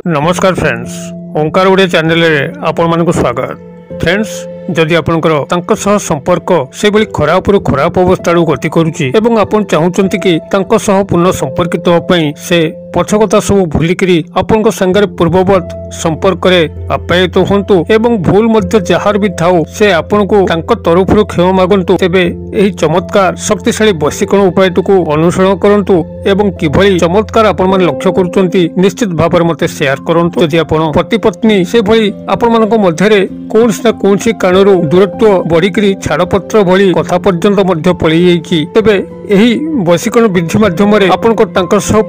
नमस्कार फ्रेंड्स, ओंकार ओडिया चैनल रे आपण मानकु स्वागत। फ्रेंड्स, जदि आपनकर तांको सह संपर्क से बली खराब रु खराब अवस्था गति करुची एवं आपण चाहूचंती कि तांको सह पुनः संपर्कित हो पई से पछकथा सब भूलिकी आपण संगे पूर्ववत संपर्क आप्यायित होंतु एवं भूल मध्य जहार भी थाउ से आपण को तांको तरफ क्षमा मागंतु। तेबे एही चमत्कार शक्तिशाली वशीकरण उपायटुकु अनुसरण करंतु एवं किभली चमत्कार आपण मन लक्ष्य करूचंती निश्चित भाव मते शेयर करंतु। यदि आपण पति पत्नी से भली आपण मानक मध्यरे कोनसी ना कोनसी कारणरू दूरत्व बढ़िकी छाड़पत्र भली कथा पर्यंत मध्य पड़ी जाइछि, तेबे एही वशीकरण विधि माध्यम आपण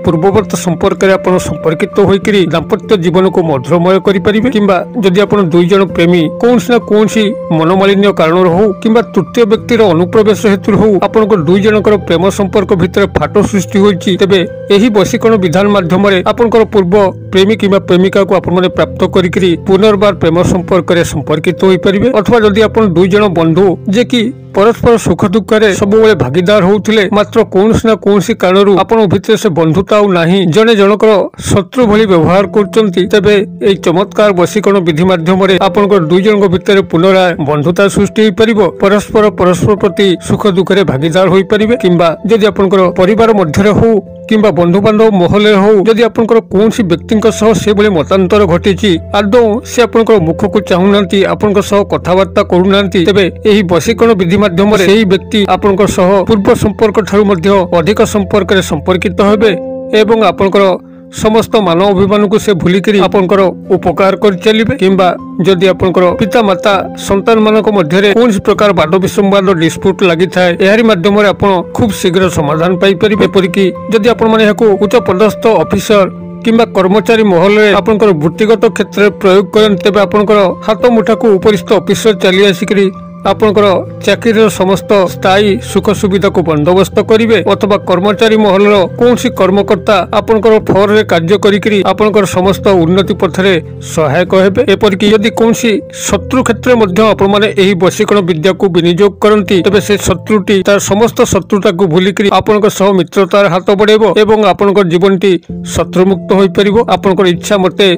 पूर्ववर्त संपर्क में संपर्कित होइकरी दाम्पत्य जीवन को मधुरमय करिपारिबे। किंबा जदि आपण दुई जन प्रेमी कोनसी ना कोनसी मनोमालिन्य कारण हो किंबा तृतीय व्यक्तिर अनुप्रवेश हेतु हो आपण दुई जनकर प्रेम संपर्क भितर फाट सृष्टि होइछि, तेबे एही वशीकरण विधान माध्यम आपण पूर्व प्रेमी किंबा प्रेमिका को आपण माने प्राप्त करिकरी पुनर्बार प्रेम संपर्क में संपर्कित होई परिबे। अथवा जदि आपण दुई जन बंधु जे कि परस्पर सुख दुख रे सब बेले भागीदार होउथिले मात्र कोनसी ना कोनसी कारणरू आपण भितर से बंधुता नाही जने जनकर शत्रु भली व्यवहार करचंती, तेबे एई चमत्कार वशीकरण विधि माध्यम आपण दुई जन भितर पुनराय बंधुता सृष्टि होई परिबो। परस्पर प्रति सुख दुख रे भागीदार होई परिबे। किंबा जदि आपनकर परिवार मध्य हो किंबा बंधु बांधव महल हो जदि आपनकर कोनसी व्यक्ति से भली मतांतर घटी आदौ से आपनकर मुख को चाहूनांती आपनकर सह कथबार्ता करूनांती, तेबे एही वशीकरण विधि माध्यम सेही व्यक्ति आपनकर सह पूर्व संपर्क ठारू मध्य अधिक संपर्क रे संपर्कित हेबे एवं आपनकर समस्त मानव अभिमान को से भूलिकी आपनकर उपकार कर चलिबे। किंबा जदि आपनकर पिता माता संतान मानक मध्य कौन प्रकार वाद विसंवाद डिस्प्यूट लगी थाए एहारी माध्यम आपण खूब शीघ्र समाधान पाई परिबे। एपरिकी जदि आपण माने याको उच्च पदस्थ ऑफिसर किंबा कर्मचारी महल में आपनकर वृत्तिगत क्षेत्र में प्रयोग करन, तेबे आपनकर हाथ मुठा को उपरिस्थ ऑफिसर चली आसिकरी आपनकर चाकरी समस्त स्थायी सुख सुविधा को बंदोबस्त करिवे। अथवा कर्मचारी महल कौनसी कर्मकर्ता आपनकर फर रे कार्य करिकरी आपनकर समस्त उन्नति पथरे सहायक हेबे। एपरिकी यदि कौनसी शत्रु क्षेत्र मध्ये आपण माने एही वशीकरण विद्या को विनियोग करंती, तबे से शत्रुटी तार समस्त शत्रुता को भूलिकरी आपनकर सह मित्रतार हाथ बढ़ेबो एवं आपनकर जीवनटी शत्रुमुक्त होई परिबो। आपनकर इच्छा मते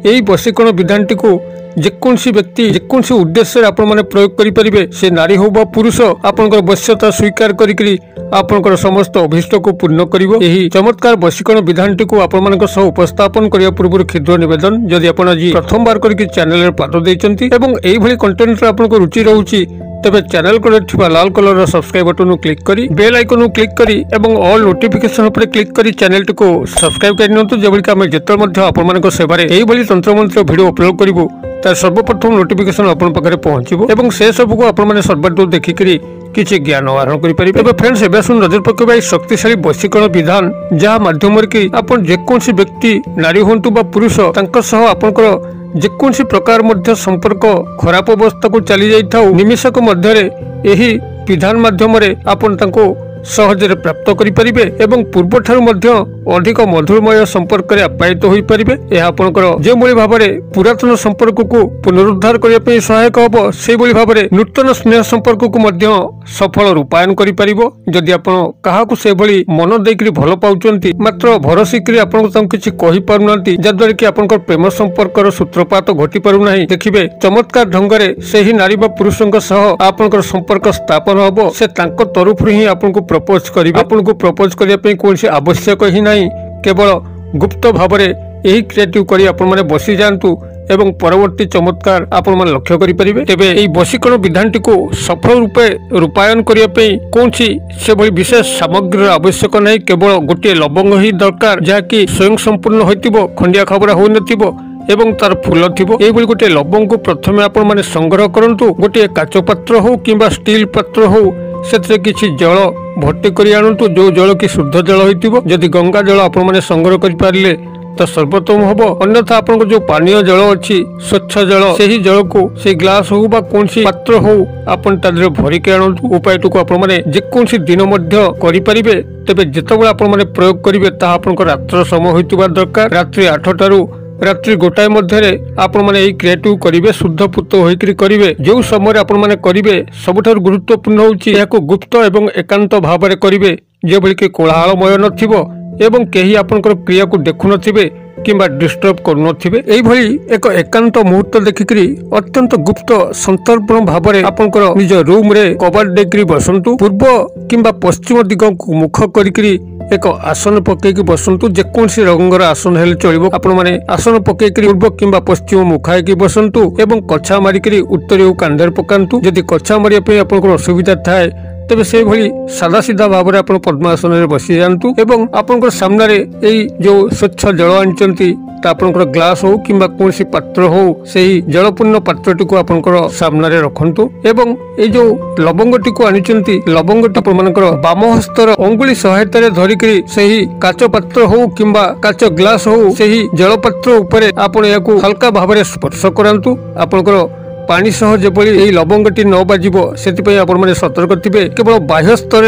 एही वशीकरण विधानटी को जेकोसी व्यक्ति जेकोसी उद्देश्य आपण माने प्रयोग करि परिबे। से नारी हो बा पुरुष आपनकर वश्यता स्वीकार करिकरी आपनकर समस्त अभिष्ट को पूर्ण करिवो। एही चमत्कार वशीकरण विधानटी को आपण मानक सह उपस्थापन करिया पूर्व क्षुद्र निवेदन, जदि आपण आज प्रथम बार करिकि चैनल रे पाद दैचंती एवं एही भली कंटेंट रे आपनको रुचि रहउची, तेबे चैनल को थिबा लाल कलर सब्सक्राइब बटन क्लिक करी बेल आइकन क्लिक करी एवं ऑल नोटिफिकेशन पर क्लिक करी चैनल को सब्सक्राइब करनियंतु, जेबली कि आमे जेतल मध्ये आपण मानक सेवारे एही भली तंत्र मंत्र वीडियो अपलोड करिवो तार सर्वप्रथम नोटिफिकेशन आपण पाखरे पहुंचीबो एवं से सब को आपण माने सर्वदूर देखिकरी किछि ज्ञान आहरण करि परिबे। एबे फ्रेंड्स, एबे सुन नजर पकेबा ए शक्तिशाली वशीकरण विधान जहा माध्यम कि आपण जेकोसी व्यक्ति नारी होंतु बा पुरुष तांका सह आपनकर जेकोसी प्रकार मध्य संपर्क खराब अवस्था को चली जाई थाउ निमिषक मध्य एही विधान माध्यम आपण तांको सहजरे प्राप्त करि परिबे एवं पूर्व ठारू मध्य अधिक मधुरमय संपर्क रे आप्यायित होई परिबे। एहा आपनकर जे भली भाबरे पुरातन संपर्क को पुनरुद्धार करिया पे सहायक हबो, से भली भाबरे नूतन स्नेह संपर्क को मध्य सफल रूपायन करि परिबो। जदि आपण काहा को से भली मन देकरी भलो पाउचंती मात्र भरोसी करी आपण तांको किछि कहि पारुनांती, जद्वारा कि आपनकर प्रेम संपर्क रो सूत्रपात घटी पारु नाही। देखिबे चमत्कार ढंगरे सेही नारी बा पुरुषक सह आपनकर संपर्क स्थापन हबो। से तांको तरफ ही आपनको प्रपोज करिवे। आपनको प्रपोज करिया पे कोनसी आवश्यक ही नाही, केवल गुप्त भावरे एही क्रिएटिव करी आपण माने बसी जांतु एवं परवर्ती चमत्कार आपण माने लक्ष्य करि परिबे। तेबे एही वशीकरण विधानटी को सफल रूपे रूपायन करिया पे कोनसी से भली विशेष सामग्री आवश्यक नाही, केवल गोटे लवंग ही दरकार जहा कि स्वयं संपूर्ण होइतिबो, खंडिया खबरा होई नथिबो एवं तार फूल थिबो। एही भली गोटे लवंग को प्रथमे आपण माने संग्रह करंतु। गोटे काच पात्र हो किंबा स्टील पात्र हो सेतरे किछि जल भर्ती करि आनंतु, जो जल कि शुद्ध जल होइतिबो। जदि गंगा जल आपण माने संग्रह करि पारिले तो सर्वोत्तम हबो, अन्यथा आपनको जो पानीय जल अछि स्वच्छ जल सेही जल को से ग्लास हो बा कोनसी पात्र हो आपण तादरे भरि के आनंतु। उपायटु को आपण माने जे कोनसी दिन मध्य करि परिबे, तबे जेतबेला आपण माने प्रयोग करिवे ता आपनको रात्र समय होइतिबा दरकार। रात्रि 8 टारू रात्रि गोटाए मध्य आपण मैंने यही क्रियाटी करेंगे शुद्ध पुत होकर करेंगे जो समय आपण मैंने करेंगे सबुठ गुरुत्वपूर्ण होगी गुप्त एवं एकांत भाव में करेंगे जो भली कि कोलाहलमय नथिबो एवं कहीं आपनकर क्रिया को देखु नथिबे किंबा डिस्टर्ब करुनथिबे एभली एक एकांत मुहूर्त देखिकरी अत्यंत गुप्त संतर्पण भाव में आपनकर निज रूम रे कबाट देकरी बसंतु पूर्व किंबा पश्चिम दिग को मुख करिकरी एक आसन पकईकी बसंतु जेकोसी रंगर आसन हेले चलिबो आपण माने आसन पकईकरी पूर्व किंबा पश्चिम मुखाईकी बसंतु एवं कछा मारिकरी उत्तर कांधर पकांतु जदि कछा मारिया पे आपनकर असुविधा थाए तेज से भली सादा सीधा भाव में आप पद्मासन में बसी जातु एवं आपनकर सामने यही जो स्वच्छ जल आनी आपनकर ग्लास हो किंबा कोनसी पात्र हो सही जलपूर्ण पात्रटी को आपनकर सामने रखंतु एवं ये जो लवंगटी को आनी लवंगटी आपनकर बाम हस्तर अंगुली सहायता धरिकी सही काच पात्र हो किंबा काच ग्लास हो सही जलपात्र उपरे आपण याकू हल्का भाव में स्पर्श करांतु आपनकर पानी सह जेपरी यही लवंगटी न बाजिबो सेतिपई आपण माने सतर्क थिबे केवल बाह्य स्तर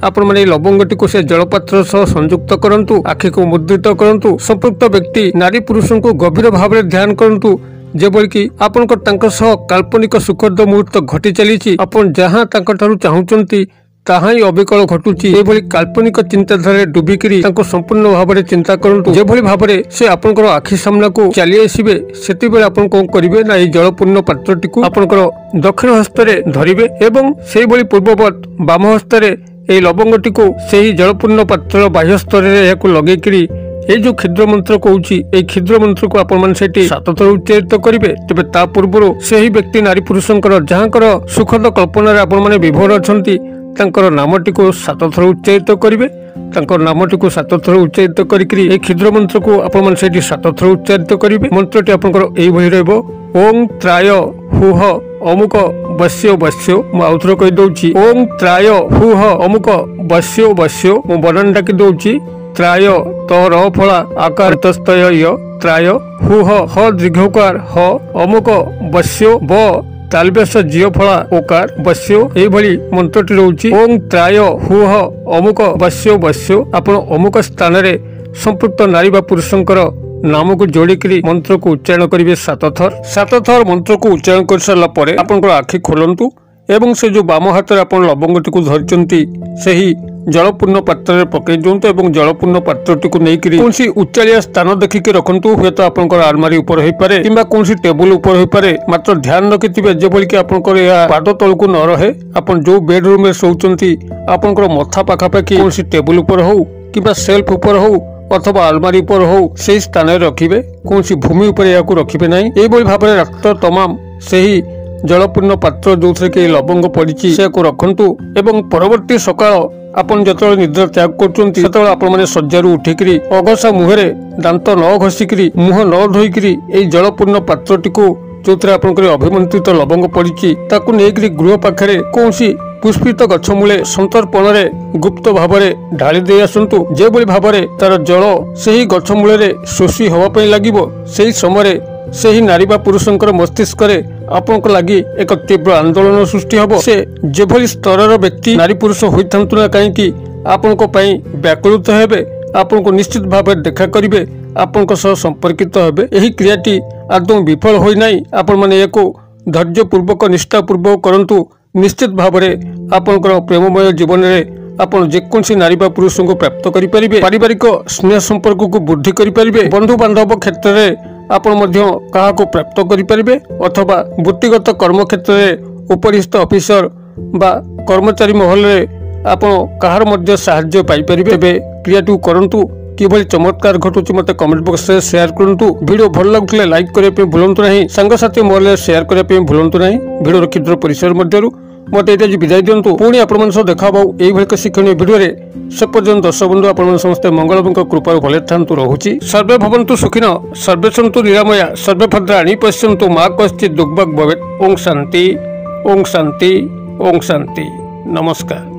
आपण माने लवंगटी को से जलपात्र सह संयुक्त करंतु आखि को मुद्रित करंतु संपृक्त व्यक्ति नारी पुरुषों को गभीर भाव में ध्यान करंतु जेबोली कि आपनकर तांकर सह काल्पनिक सुखद मुहूर्त घटी चलीछि आपण जहां तांकर थारु चाहुचंती ताहा ही अविकल घटुची एभली काल्पनिक चिंताधारा डुबिकी संपूर्ण भाव में चिंता करंतु जेभली भाव में से आपनकर आखि सामना को चली आसबे सेति बेले आपण कोन करिवे ना जलपूर्ण पात्रटी को आपनकर दक्षिण हस्तरे धरिबे एवं सेही भली पूर्ववत बाम हस्तरे एही लवंगटी को सेही जलपूर्ण पात्र बाह्य स्तर रे याकू लगेकरी ये जो क्षुद्र मंत्र कहूची ए क्षुद्र मंत्र को आपण माने सेठी 7 थर उच्चारित करिवे तबे ता पूर्वरो सेही व्यक्ति नारी पुरुषंकर जहांकर सुखद कल्पना रे आपण माने विभोर अछंती तांकर नामटी को 7 थर उच्चारित करिवे तांकर नामटी को 7 थर उच्चारित करिकरी ए क्षुद्र मंत्र को आपण माने सेठी 7 थर उच्चारित करिवे मंत्रटी आपनकर एई भली रहबो ओम त्राय हुह अमुक वश्यो वश्यो मु आउथर कहि दउची ओम त्राय हुह अमुक वश्यो वश्यो मु बरन डाकी दउची त्राय तर फला आकार तस्तय त्राय हुह ह दीर्घकार ह अमुक वश्यो ब तालबेस जियो फला ओकार वश्यो एई भली मंत्रटी रहउची ओम त्राय हुह अमुक वश्यो वश्यो आपण अमुक स्थान रे संपृक्त नारी बा पुरुषंकर नाम को जोड़िकी मंत्र को उच्चारण करेंगे 7 थर मंत्र को उच्चारण कर सारा पर आपन आखि खोलंतु एवं से जो बाम हाथ आप लवंगटी को धरिचंती सही जलपूर्ण पात्र पकई दिंतु एवं जलपूर्ण पात्रटी को लेकर कौन उच्चारिया स्थान देखिकी रखु हूँ तो आपंकर आलमारी ऊपर हो पारे कि कौन टेबुल ऊपर हो पारे मात्र ध्यान रखिथे जेभली कि आपंकर पाद तल को न रहे आप जो बेडरूम में शोचंती आपंकर मथा पाखापाखि कौन टेबुल ऊपर हो कि सेल्फ ऊपर हो अथवा आलमारी पर हो से स्थान रखिबे कौन भूमि उपर या रखिबे नहीं एभली भाव में रात्र तमाम सही जलपूर्ण पात्र जो कि लवंग पड़ी से रखंतु एवं परवर्ती सकाळ आपन जतले निद्रा त्याग करचंती सेतले आपन माने सज्जारू उठिकरी अघसा मुहरे दांत न घसिकरी मुह न धोइकरी ए जलपूर्ण पात्रटी को जोथरे आपनकर अभिमंत्रित लवंग पड़ी ताकू नेकरी गृह पाखरे कोनसी पुष्पित गछ मूले संतर्पण रे गुप्त भाव में ढाली दे आसंतु जेभली भाव में तार जल सही गछ मूले शोषी हवा पई लागिबो सही समय सही नारी बा पुरुषंकर मस्तिष्क रे आपनक लागि एक तीव्र आंदोलन सृष्टि हबो से जेभली स्तरर व्यक्ति नारी पुरुष होइथांतु ना काहेकि आपनक पई व्याकुलित हेबे आपनको निश्चित भाव में देखा करिवे आपनक सह संपर्कित हेबे एही क्रियाटी आदौ विफल होई नाही आपण माने एको धैर्य पूर्वक निष्ठा पूर्वक करंतु निश्चित भाव में आपनकर प्रेममय जीवन में आपन जेकोसी नारी बा पुरुष को प्राप्त करि परिबे पारिवारिक स्नेह संपर्क को वृद्धि करि परिबे बंधु बांधव क्षेत्र में आपन मध्य कहा को प्राप्त करि परिबे अथवा वृत्तिगत कर्म क्षेत्र में उपरिस्थ ऑफिसर बा कर्मचारी महल रे आपन कहार मध्य सहाय्य पाई परिबे बे क्रियाटू करंतु किभली चमत्कार घटुची मते कमेंट बॉक्स रे शेयर करंतु वीडियो भल लागले लाइक करे पे भूलंतु नहीं संग साथी मोबाइल शेयर करे पे भूलंतु नहीं वीडियो क्षुद्र परिसर मध्यरु मते एटा विदाय दियंतु पुणी आपण मन सह देखा बाउ एई भली शिक्षणीय वीडियो रे से पर्यंत दर्शक बंधु आपण मन समस्त मंगलमयक कृपा भले थांतु रहूची सर्वे भवन्तु सुखिनो सर्वे सन्तु निरामया सर्वे भद्राणि पश्यन्तु मा कश्चित् दुर्भग भवेत् ओम शांति ओम शांति ओम शांति नमस्कार।